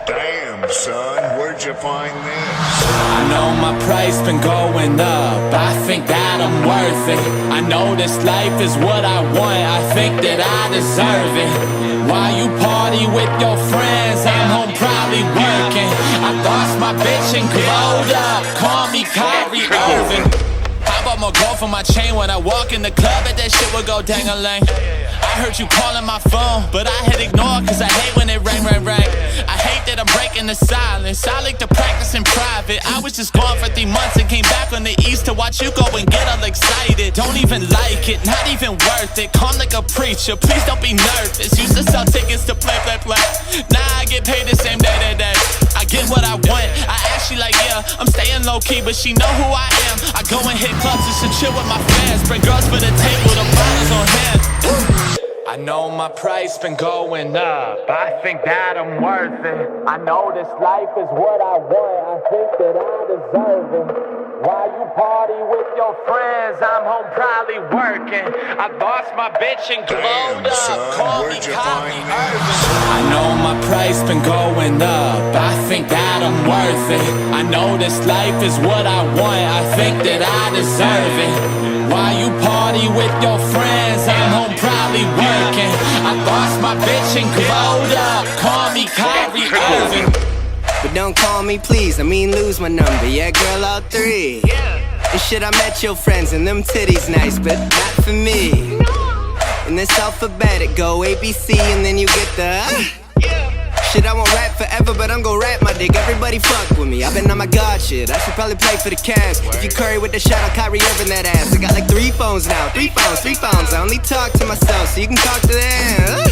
Damn, son, where'd you find this? I know my price been going up, I think that I'm worth it. I know this life is what I want, I think that I deserve it. While you party with your friends, I'm home probably working. I lost my bitch and glowed up, call me Kyrie Irving. How about more gold for my chain when I walk in the club, and that shit would go dang-a-lang. I heard you calling my phone, but I hit ignore cause I hate when it ring, ring, ring. I hate that I'm breaking the silence, I like to practice in private. I was just gone for 3 months and came back on the east to watch you go and get all excited. Don't even like it, not even worth it. Calm like a preacher, please don't be nervous. Used to sell tickets to play, play, play. Now I get paid the same day, day, day. I get what I want, I ask she like, yeah, I'm staying low-key, but she know who I am. I go and hit clubs just to chill with my fans, bring girls for the table, the bottles on hand. I know my price been going up, I think that I'm worth it. I know this life is what I want, I think that I deserve it. While you party with your friends, I'm home probably working. I lost my bitch and glowed up, son, call me where'd you Kyrie find Irving. I know my price been going up, I think that I'm worth it. I know this life is what I want, I think that I deserve it. While you party with your friends, I'm home probably working. I lost my bitch and glowed up, call me Kyrie Irving. But don't call me please, I mean lose my number, yeah girl, all three. And shit, I met your friends and them titties nice, but not for me. In this alphabetic, go ABC and then you get the shit, I won't rap forever, but I'm gon' rap my dick. Everybody fuck with me, I've been on my god shit. I should probably play for the Cavs. If you Curry with the shot, I'll Kyrie Irving that ass. I got like 3 phones now, 3 phones. I only talk to myself, so you can talk to them.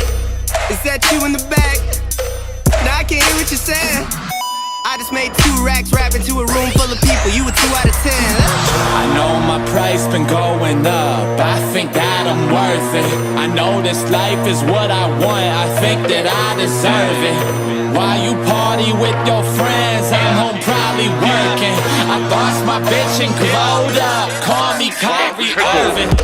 Is that you in the back? Nah, I can't hear what you're saying. I just made 2 racks rapping to a room full of people. You were 2 out of 10. I know my price been going up, I think that I'm worth it. I know this life is what I want, I think that I deserve it. While you party with your friends, I'm home probably working. I lost my bitch and glowed up, call me Kyrie Irving.